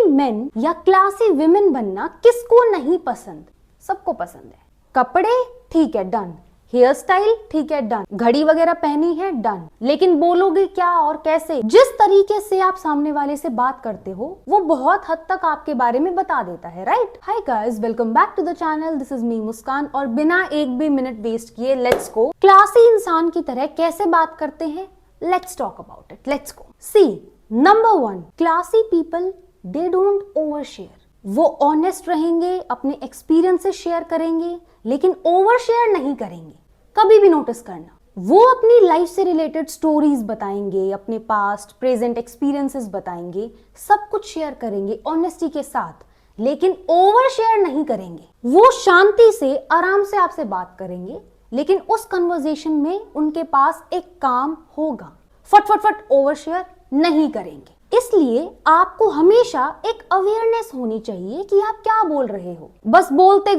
Main या classy women बनना किसको नहीं पसंद? सबको पसंद है। कपड़े ठीक है, डन। हेयर स्टाइल ठीक है, डन। घड़ी वगैरह पहनी है, डन। लेकिन बोलोगे क्या और कैसे? जिस तरीके से आप सामने वाले से बात करते हो वो बहुत हद तक आपके बारे में बता देता है, right? Hi guys, welcome back to the channel. This is me Muskan और बिना एक भी मिनट वेस्ट किए लेट्स गो। क्लासी इंसान की तरह कैसे बात करते हैं? Let's talk about it. Let's go. See, number 1, classy people they don't over share. वो ऑनेस्ट रहेंगे, अपने एक्सपीरियंसेस शेयर करेंगे, लेकिन ओवर शेयर नहीं करेंगे। कभी भी नोटिस करना, वो अपनी लाइफ से रिलेटेड स्टोरीज बताएंगे, अपने पास्ट प्रेजेंट एक्सपीरियंसेस बताएंगे, सब कुछ शेयर करेंगे ऑनेस्टी के साथ, लेकिन ओवर शेयर नहीं करेंगे। वो शांति से आराम से आपसे बात करेंगे, लेकिन उस कन्वर्सेशन में उनके पास एक काम होगा। फट फट फट ओवर शेयर नहीं करेंगे। इसलिए आपको हमेशा एक अवेयरनेस होनी चाहिए कि आप क्या बोल रहे हो। बस बोलते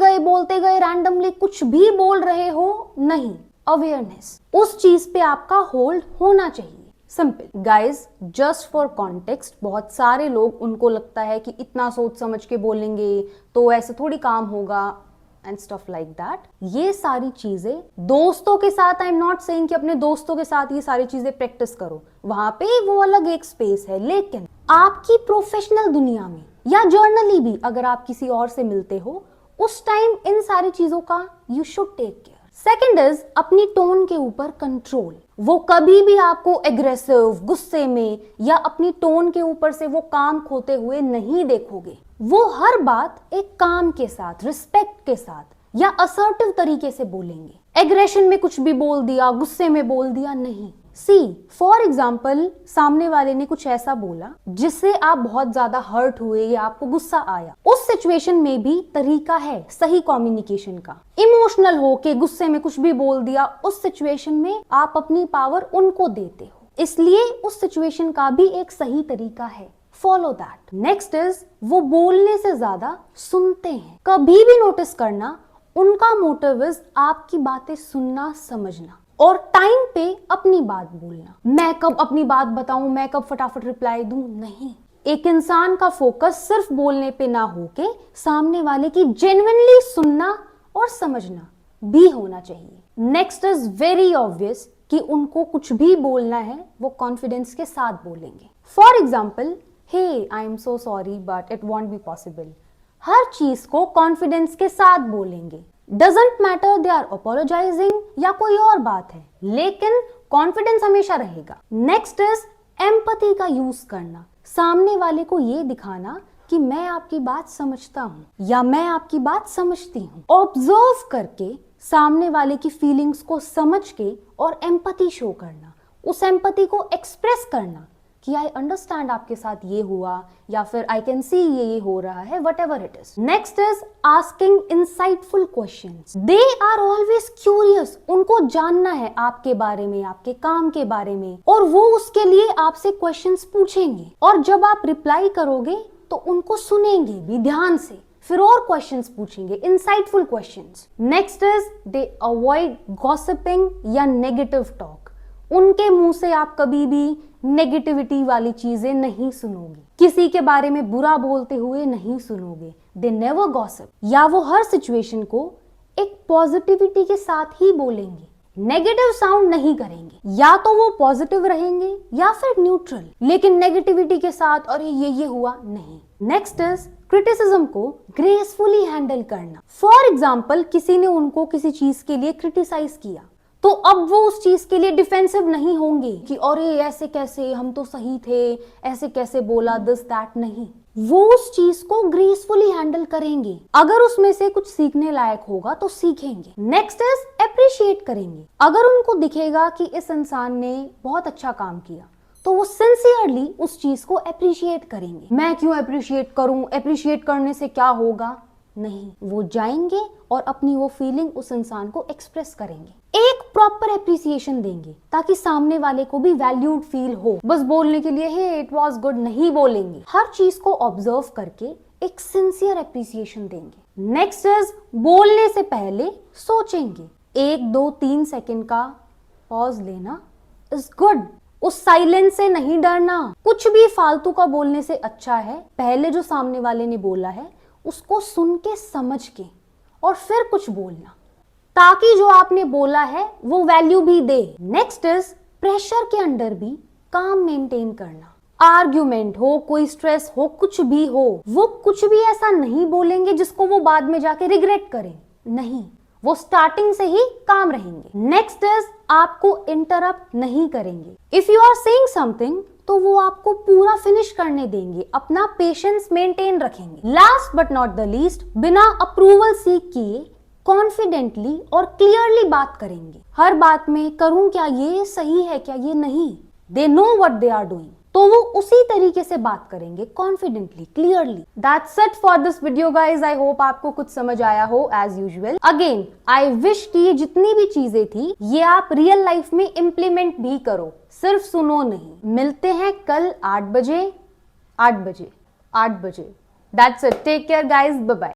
गए रैंडमली कुछ भी बोल रहे हो, नहीं। अवेयरनेस, उस चीज पे आपका होल्ड होना चाहिए। Simple guys, just for context, बहुत सारे लोग उनको लगता है कि इतना सोच समझ के बोलेंगे तो ऐसे थोड़ी काम होगा एंड स्टफ लाइक दैट। ये सारी चीजें दोस्तों के साथ, आई एम नॉट सेइंग कि अपने दोस्तों के साथ ये सारी चीजें प्रैक्टिस करो, वहां पे वो अलग एक स्पेस है। लेकिन आपकी प्रोफेशनल दुनिया में या जर्नली भी अगर आप किसी और से मिलते हो, उस टाइम इन सारी चीजों का you should take care. Second is अपनी टोन के ऊपर कंट्रोल। वो कभी भी आपको एग्रेसिव, गुस्से में या अपनी टोन के ऊपर से वो काम खोते हुए नहीं देखोगे। वो हर बात एक काम के साथ, रिस्पेक्ट के साथ या असर्टिव तरीके से बोलेंगे। एग्रेशन में कुछ भी बोल दिया, गुस्से में बोल दिया, नहीं। सी, फॉर एग्जाम्पल, सामने वाले ने कुछ ऐसा बोला जिससे आप बहुत ज्यादा हर्ट हुए या आपको गुस्सा आया। उस सिचुएशन में भी तरीका है सही कम्युनिकेशन का। इमोशनल हो के गुस्से में कुछ भी बोल दिया, उस सिचुएशन में आप अपनी पावर उनको देते हो, इसलिए उस सिचुएशन का भी एक सही तरीका है। Follow that. नेक्स्ट इज वो बोलने से ज्यादा सुनते हैं। कभी भी नोटिस करना, उनका मोटिव इज आपकी बातें सुनना, समझना और टाइम पे अपनी बात बोलना। मैं कब अपनी बात बताऊं, मैं कब फटाफट रिप्लाई दूं, नहीं। एक इंसान का फोकस सिर्फ बोलने पे ना होके सामने वाले की जेन्युइनली सुनना और समझना भी होना चाहिए। नेक्स्ट इज वेरी ऑब्वियस कि उनको कुछ भी बोलना है वो कॉन्फिडेंस के साथ बोलेंगे। For example, hey I am so sorry but it won't be possible. हर चीज को कॉन्फिडेंस के साथ बोलेंगे। Doesn't matter they are apologising या कोई और बात है, लेकिन कॉन्फिडेंस हमेशा रहेगा। नेक्स्ट इज एम्पैथी का यूज करना। सामने वाले को ये दिखाना कि मैं आपकी बात समझता हूं या मैं आपकी बात समझती हूं। ऑब्जर्व करके सामने वाले की फीलिंग्स को समझ के और एम्पैथी शो करना, उस एम्पैथी को एक्सप्रेस करना कि आई अंडरस्टैंड आपके साथ ये हुआ या फिर आई कैन सी ये हो रहा है, whatever it is. Next is asking insightful questions. They are always curious. उनको जानना है आपके बारे में, आपके काम के बारे में, और वो उसके लिए आपसे क्वेश्चंस पूछेंगे। और जब आप रिप्लाई करोगे तो उनको सुनेंगे भी ध्यान से, फिर और क्वेश्चंस पूछेंगे, insightful questions. Next is they avoid gossiping या नेगेटिव टॉक। उनके मुंह से आप कभी भी नेगेटिविटी वाली चीजें नहीं सुनोगे, किसी के बारे में बुरा बोलते हुए नहीं सुनोगे। They never gossip. या वो हर सिचुएशन को एक पॉजिटिविटी के साथ ही बोलेंगे, नेगेटिव साउंड नहीं करेंगे। या तो वो पॉजिटिव रहेंगे या फिर न्यूट्रल, लेकिन नेगेटिविटी के साथ अरे ये हुआ, नहीं। नेक्स्ट इज क्रिटिसिज्म को ग्रेसफुली हैंडल करना। फॉर एग्जाम्पल, किसी ने उनको किसी चीज के लिए क्रिटिसाइज किया, तो अब वो उस चीज के लिए डिफेंसिव नहीं होंगे कि अरे ऐसे कैसे, हम तो सही थे, ऐसे कैसे बोला, दिस दैट, नहीं। वो उस चीज को ग्रेसफुली हैंडल करेंगे। अगर उसमें से कुछ सीखने लायक होगा तो सीखेंगे। नेक्स्ट इज एप्रिशिएट करेंगे। अगर उनको दिखेगा कि इस इंसान ने बहुत अच्छा काम किया तो वो सिंसियरली उस चीज को एप्रिशिएट करेंगे। मैं क्यों एप्रिशिएट करूं, एप्रिशिएट करने से क्या होगा, नहीं। वो जाएंगे और अपनी वो फीलिंग उस इंसान को एक्सप्रेस करेंगे, एक प्रॉपर एप्रिसिएशन देंगे ताकि सामने वाले को भी वैल्यूड फील हो। बस बोलने के लिए हे इट वाज गुड नहीं बोलेंगे, हर चीज को ऑब्जर्व करके एक सिंसियर एप्रिसिएशन देंगे। नेक्स्ट इज बोलने से पहले सोचेंगे। 1, 2, 3 सेकंड का पॉज लेना इज गुड। उस साइलेंस से नहीं डरना। कुछ भी फालतू का बोलने से अच्छा है पहले जो सामने वाले ने बोला है उसको सुन के समझ के और फिर कुछ बोलना, ताकि जो आपने बोला है वो वैल्यू भी दे। नेक्स्ट इज प्रेशर के अंडर भी काम मेंटेन करना। आर्ग्यूमेंट हो, कोई स्ट्रेस हो, कुछ भी हो, वो कुछ भी ऐसा नहीं बोलेंगे जिसको वो बाद में जाके रिग्रेट करें। नहीं, वो स्टार्टिंग से ही काम रहेंगे। नेक्स्ट इज आपको इंटरप्ट नहीं करेंगे। If you are saying something तो वो आपको पूरा फिनिश करने देंगे, अपना पेशेंस मेंटेन रखेंगे। Last but not the least, बिना अप्रूवल सीख किए कॉन्फिडेंटली और क्लियरली बात करेंगे। हर बात में करूं क्या, ये सही है क्या, ये नहीं, they know what they are doing, तो वो उसी तरीके से बात करेंगे, confidently, clearly. That's it for this video guys. I hope आपको कुछ समझ आया हो as usual. Again I wish कि ये जितनी भी चीजें थी ये आप रियल लाइफ में इम्प्लीमेंट भी करो, सिर्फ सुनो नहीं। मिलते हैं कल 8 बजे। That's it, take care guys, bye bye.